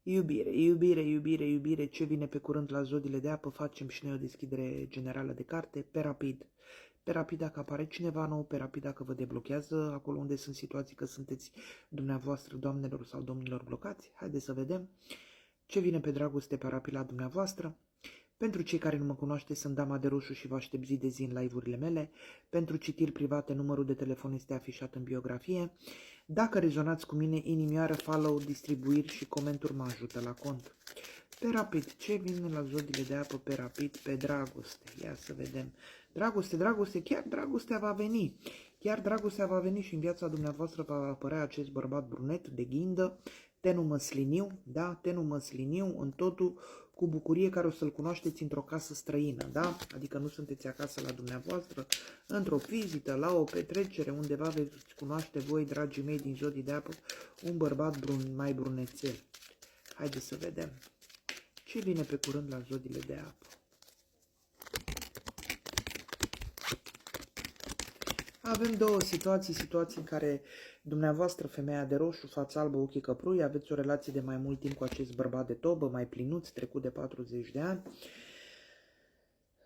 Iubire, iubire, iubire, iubire, ce vine pe curând la zodiile de apă, facem și noi o deschidere generală de carte, pe rapid. Pe rapid dacă apare cineva nou, pe rapid dacă vă deblochează, acolo unde sunt situații că sunteți dumneavoastră, doamnelor sau domnilor blocați. Haideți să vedem ce vine pe dragoste pe rapid la dumneavoastră. Pentru cei care nu mă cunoaște, sunt Dama de Roșu și vă aștept zi de zi în live-urile mele. Pentru citiri private, numărul de telefon este afișat în biografie. Dacă rezonați cu mine, inimioară, follow, distribuiri și comenturi mă ajută la cont. Pe rapid, ce vine la zodiile de apă pe rapid, pe dragoste? Ia să vedem. Dragoste, dragoste, chiar dragostea va veni. Chiar dragostea va veni și în viața dumneavoastră va apărea acest bărbat brunet de ghindă, tenul măsliniu, da? Tenul măsliniu, în totul cu bucurie, care o să-l cunoașteți într-o casă străină, da? Adică nu sunteți acasă la dumneavoastră, într-o vizită, la o petrecere, undeva veți cunoaște voi, dragii mei din zodii de apă, un bărbat mai brunețel. Haideți să vedem. Ce vine pe curând la zodiile de apă? Avem două situații în care dumneavoastră, femeia de roșu, față albă, ochii căprui, aveți o relație de mai mult timp cu acest bărbat de tobă, mai plinuț, trecut de 40 de ani.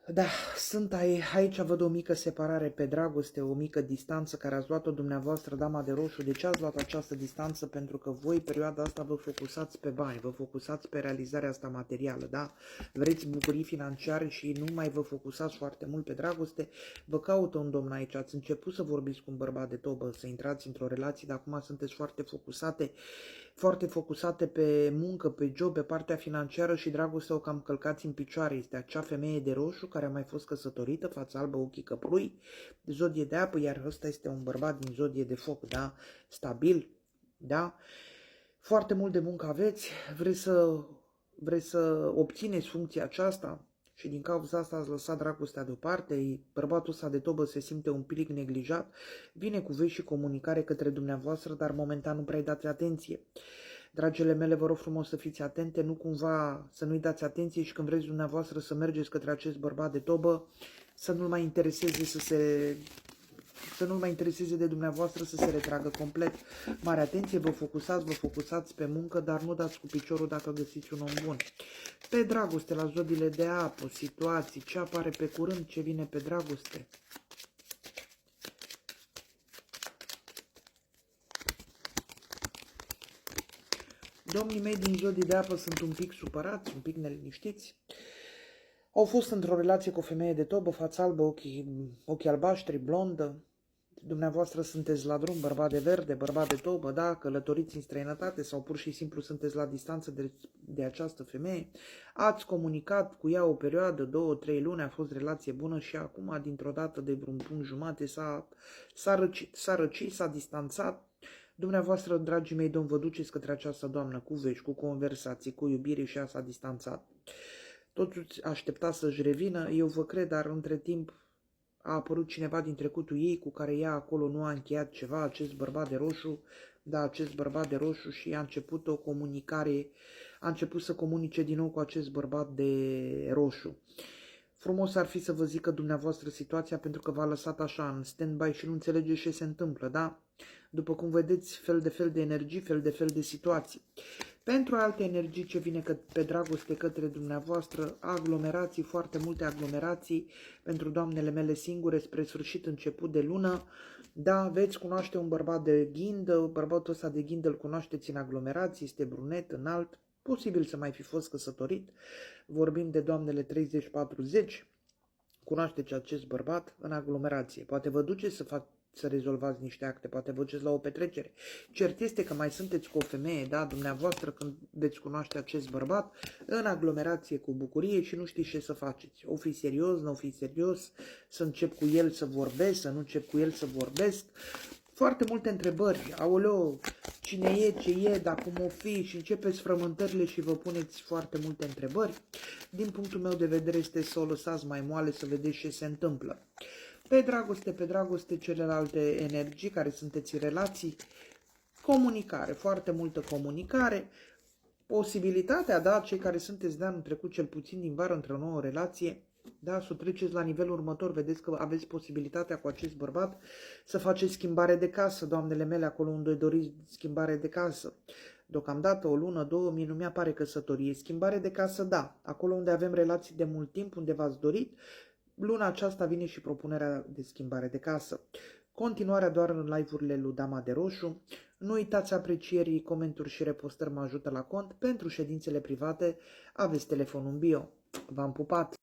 Da, sunt aici, văd o mică separare pe dragoste, o mică distanță care ați luat-o dumneavoastră, Dama de Roșu. De ce ați luat această distanță? Pentru că voi, perioada asta, vă focusați pe bani, vă focusați pe realizarea asta materială, da? Vreți bucurii financiare și nu mai vă focusați foarte mult pe dragoste. Vă caută un domn aici, ați început să vorbiți cu un bărbat de tobă, să intrați într-o relație, dar acum sunteți foarte focusate pe muncă, pe job, pe partea financiară și dragostea o cam călcați în picioare. Este acea femeie de roșu care a mai fost căsătorită, față albă, ochii căprui, zodie de apă, iar ăsta este un bărbat din zodie de foc, da? Stabil, da? Foarte mult de muncă aveți, vreți să obțineți funcția aceasta și din cauza asta ați lăsat dragostea deoparte, bărbatul ăsta de tobă se simte un pic neglijat, vine cu vești și comunicare către dumneavoastră, dar momentan nu prea dați atenție. Dragile mele, vă rog frumos să fiți atente, nu cumva să nu-i dați atenție și când vreți dumneavoastră să mergeți către acest bărbat de tobă, să nu-l mai intereseze de dumneavoastră, să se retragă complet. Mare atenție, vă focusați pe muncă, dar nu dați cu piciorul dacă găsiți un om bun. Pe dragoste, la zodiile de apă, situații, ce apare pe curând, ce vine pe dragoste. Domnii mei din zodii de apă sunt un pic supărați, un pic neliniștiți. Au fost într-o relație cu o femeie de tobă, față albă, ochii albaștri, blondă. Dumneavoastră sunteți la drum, bărbat de verde, bărbat de tobă, da, călătoriți în străinătate sau pur și simplu sunteți la distanță de această femeie. Ați comunicat cu ea o perioadă, 2-3 luni, a fost relație bună și acum, dintr-o dată, de vreun punct jumate, s-a răcit, s-a distanțat. Dumneavoastră, dragii mei domni, vă duceți către această doamnă cu vești, cu conversații, cu iubire și ea s-a distanțat. Totuși aștepta să-și revină, eu vă cred, dar între timp a apărut cineva din trecutul ei cu care ea acolo nu a încheiat ceva, acest bărbat de roșu, da, acest bărbat de roșu și a început o comunicare, a început să comunice din nou cu acest bărbat de roșu. Frumos ar fi să vă zică dumneavoastră situația pentru că v-a lăsat așa în stand-by și nu înțelegeți ce se întâmplă, da? După cum vedeți, fel de energii, fel de situații. Pentru alte energii ce vine pe dragoste către dumneavoastră, aglomerații, foarte multe aglomerații pentru doamnele mele singure spre sfârșit, început de lună. Da, veți cunoaște un bărbat de ghindă, bărbatul ăsta de ghindă îl cunoașteți în aglomerații, este brunet, înalt, posibil să mai fi fost căsătorit. Vorbim de doamnele 30-40, cunoașteți acest bărbat în aglomerație. Poate vă duceți să rezolvați niște acte, poate vă duceți la o petrecere. Cert este că mai sunteți cu o femeie, da, dumneavoastră, când veți cunoaște acest bărbat, în aglomerație cu bucurie și nu știți ce să faceți. O fi serios, nu o fi serios, să încep cu el să vorbesc, să nu încep cu el să vorbesc. Foarte multe întrebări, aoleo, cine e, ce e, dar cum o fi și începeți frământările și vă puneți foarte multe întrebări. Din punctul meu de vedere este să o lăsați mai moale, să vedeți ce se întâmplă. Pe dragoste, celelalte energii care sunteți în relații, comunicare, foarte multă comunicare, posibilitatea, da, cei care sunteți de anul trecut cel puțin din vară într-o nouă relație, da, să treceți la nivelul următor, vedeți că aveți posibilitatea cu acest bărbat să faceți schimbare de casă, doamnele mele, acolo unde doriți schimbare de casă. Deocamdată, o lună, două, mie nu mi-apare căsătorie. Schimbare de casă, da. Acolo unde avem relații de mult timp, unde v-ați dorit, luna aceasta vine și propunerea de schimbare de casă. Continuarea doar în live-urile lui Dama de Roșu. Nu uitați aprecierii, comenturi și repostări mă ajută la cont. Pentru ședințele private aveți telefonul în bio. V-am pupat!